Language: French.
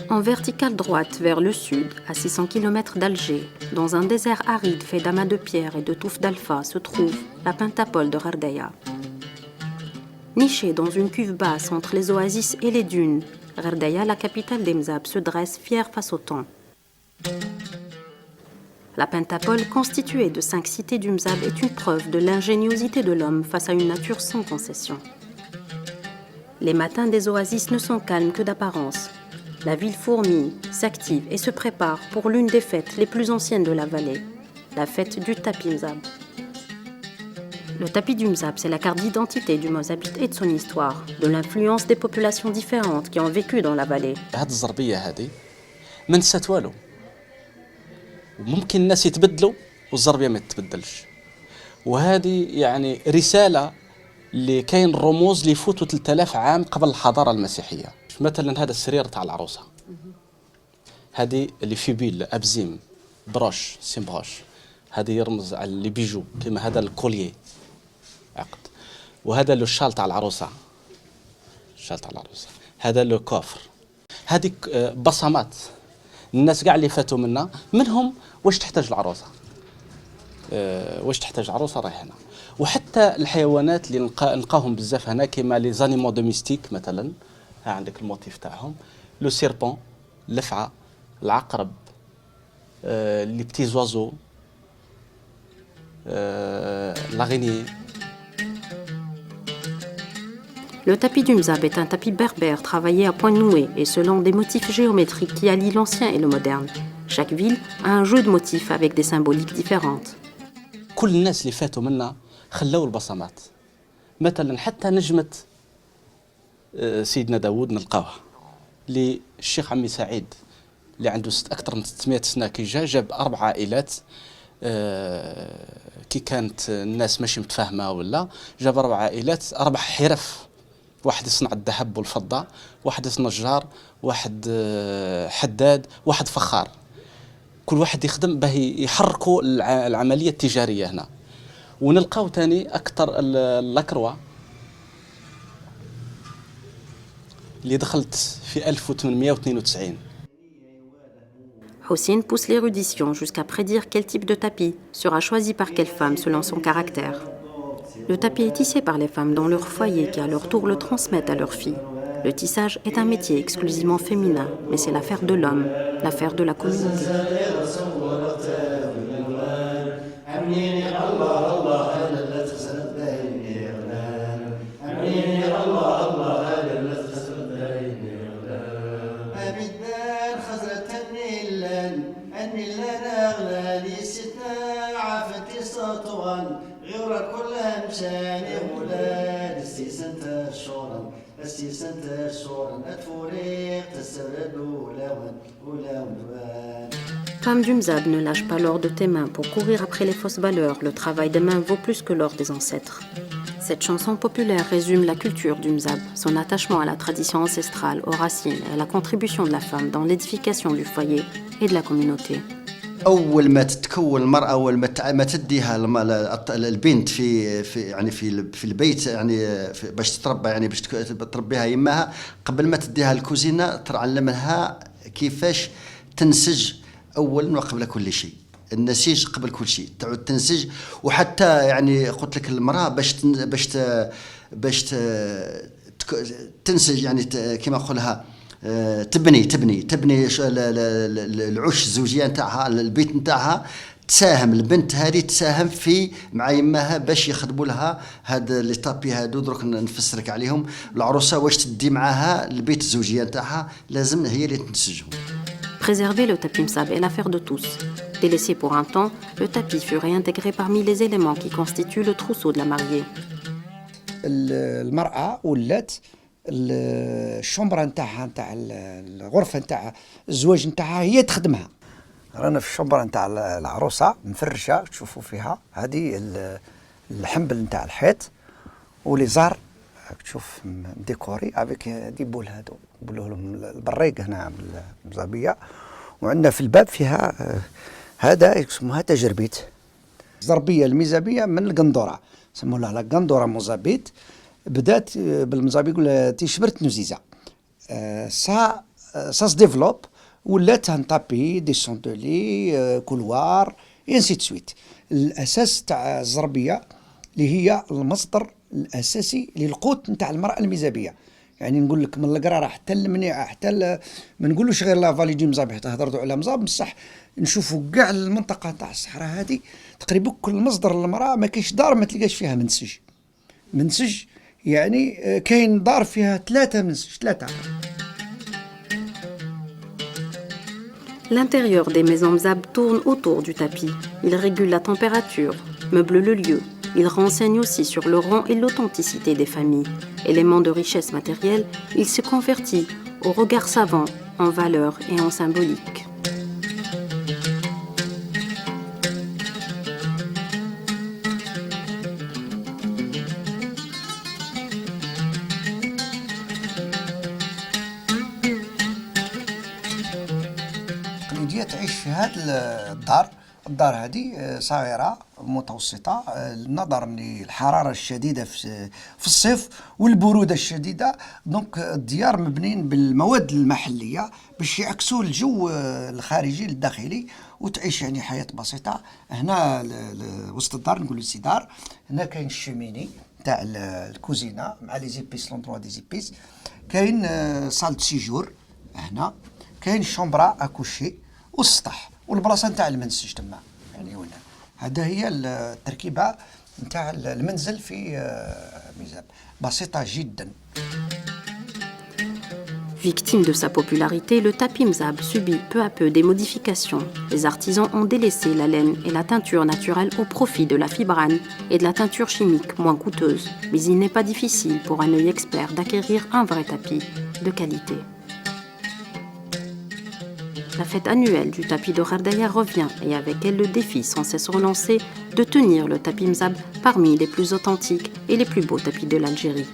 En verticale droite vers le sud, à 600 km d'Alger, dans un désert aride fait d'amas de pierres et de touffes d'alpha, se trouve la pentapole de Ghardaïa. Nichée dans une cuve basse entre les oasis et les dunes, Ghardaïa, la capitale des Mzab, se dresse fière face au temps. La pentapole, constituée de 5 cités du Mzab, est une preuve de l'ingéniosité de l'homme face à une nature sans concession. Les matins des oasis ne sont calmes que d'apparence. La ville fourmille, s'active et se prépare pour l'une des fêtes les plus anciennes de la vallée, la fête du tapis Mzab. Le tapis du Mzab, c'est la carte d'identité du Mozabite et de son histoire, de l'influence des populations différentes qui ont vécu dans la vallée. هذه الزربية هذه ما نسات والو وممكن الناس يتبدلوا والزربية ما تتبدلش وهذه يعني رسالة اللي كاين رموز اللي يفوتوا 3000 عام قبل الحضارة المسيحية. مثلا هذا السرير تاع العروسة هذه اللي في بيل أبزيم بروش سيم بروش هذه يرمز على اللي بيجو كما هذا الكوليي عقد وهذا لو شال تاع العروسة الشال تاع العروسة هذا لو كوفر هذه بصمات الناس كاع اللي فاتوا منا منهم واش تحتاج العروسة واش تحتاج عروسة راهي هنا وحتى الحيوانات اللي نلقاهم بزاف هنا كيما لي زانيمو دوميستيك مثلا ها عندك الموتيف تاعهم لو سيربون الافعى العقرب لي بتي زوازو l'araignée. Le tapis du Mzab est un tapis berbère travaillé à point noué et selon des motifs géométriques qui allient l'ancien et le moderne. Chaque ville a un jeu de motifs avec des symboliques différentes. كل الناس اللي فاتوا منا خلوا البصمات مثلا حتى نجمة سيدنا داود نلقاوها للشيخ عمي سعيد اللي عنده أكثر من 600 سنة كي جاب 4 عائلات كي كانت الناس ماشي متفاهمة ولا جاب 4 عائلات 4 حرف واحد يصنع الذهب والفضة واحد نجار واحد حداد واحد فخار كل واحد يخدم به يحركوا العملية التجارية هنا ونلقاو تاني أكثر اللاكروا اللي دخلت في 1892. Hossein pousse l'érudition jusqu'à prédire quel type de tapis sera choisi par quelle femme selon son caractère. Le tapis est tissé par les femmes dans leur foyer qui à leur tour le transmettent à leurs filles. Le tissage est un métier exclusivement féminin, mais c'est l'affaire de l'homme, l'affaire de la communauté. Femme du Mzab ne lâche pas l'or de tes mains pour courir après les fausses valeurs. Le travail des mains vaut plus que l'or des ancêtres. Cette chanson populaire résume la culture du Mzab, son attachement à la tradition ancestrale, aux racines et à la contribution de la femme dans l'édification du foyer et de la communauté. أول ما تتكون المرأة أول ما تديها البنت في البيت يعني باش تتربى يعني باش تربيها يماها قبل ما تديها الكوزينة تعلمها كيفاش تنسج أولا وقبل كل شيء النسيج قبل كل شيء تعود تنسج وحتى يعني قلت لك المرأة باش تنسج يعني كما نقولها تبني العش الزوجيه نتاعها البيت نتاعها تساهم البنت هذه تساهم في مع يماها باش يخدموا لها هذا لي طابي هادو درك نفسرك عليهم العروسه واش تدي معاها البيت الزوجيه نتاعها لازم هي اللي تنسجهم. Préserver le tapis Mzab est l'affaire de tous. Délaissé pour un temps, le tapis fut réintégré parmi les éléments qui constituent le trousseau de la mariée. المرأة ولات الشمبرة نتاعها نتاع الغرفة نتاع الزواج نتاعها هي تخدمها. رانا في الشمبرة نتاع العروسة مفرشة تشوفوا فيها هذه الحنبل نتاع الحيط ولي زار تشوف ديكوري افيك دي بول هادو بولوا لهم البريق هنا بالمزابية وعندنا في الباب فيها هذا اسمها تجربيت زربية الميزابية من القندورة سموا لها قندورة مزابيت بدات بالمزابي يقول تيشبرت نزيزة سا ça se développe ولات ان تابي دي سوندولي كولوار انسي دو سويت. الاساس تاع الزربيه اللي هي المصدر الاساسي للقوت نتاع المراه الميزابيه. يعني نقول لك من القراره حتى المنيعه حتى ما نقولوش غير لا فالي دي مزاب حتى هضرتوا على مزاب بصح نشوفوا كاع المنطقه تاع الصحراء هذه تقريبا كل مصدر للمراه ما كاينش دار ما تلقاش فيها منسج يعني كاين دار فيها 3 منسج 3. L'intérieur des maisons mzab tourne autour du tapis. Il régule la température, meuble le lieu. Il renseigne aussi sur le rang et l'authenticité des familles. Élément de richesse matérielle, il se convertit au regard savant en valeur et en symbolique. التقليدية تعيش في هذه الدار هذه صغيرة متوسطة نظرا للحرارة الشديدة في الصيف والبرودة الشديدة. دونك الديار مبنين بالمواد المحلية باش يعكسوا الجو الخارجي للداخلي وتعيش يعني حياة بسيطة. هنا وسط الدار نقولوا السيدار. هنا كاين الشيميني تاع الكوزينة مع لي زيبيس لوندروا دي زيبيس. كاين سال دو سيجور هنا. كاين شومبرا اكوشي والسطح والبلاصه نتاع المنسج تما يعني هنا. هذا هي التركيبه نتاع المنزل في ميزاب بسيطه جدا. Victime de sa popularité, le tapis mzab subit peu à peu des modifications. Les artisans ont délaissé la laine et la teinture naturelle au profit de la fibrane et de la teinture chimique moins coûteuse. Mais il n'est pas difficile pour un œil expert d'acquérir un vrai tapis de qualité. La fête annuelle du tapis de Gherdaya revient et avec elle le défi sans cesse relancé de tenir le tapis mzab parmi les plus authentiques et les plus beaux tapis de l'Algérie.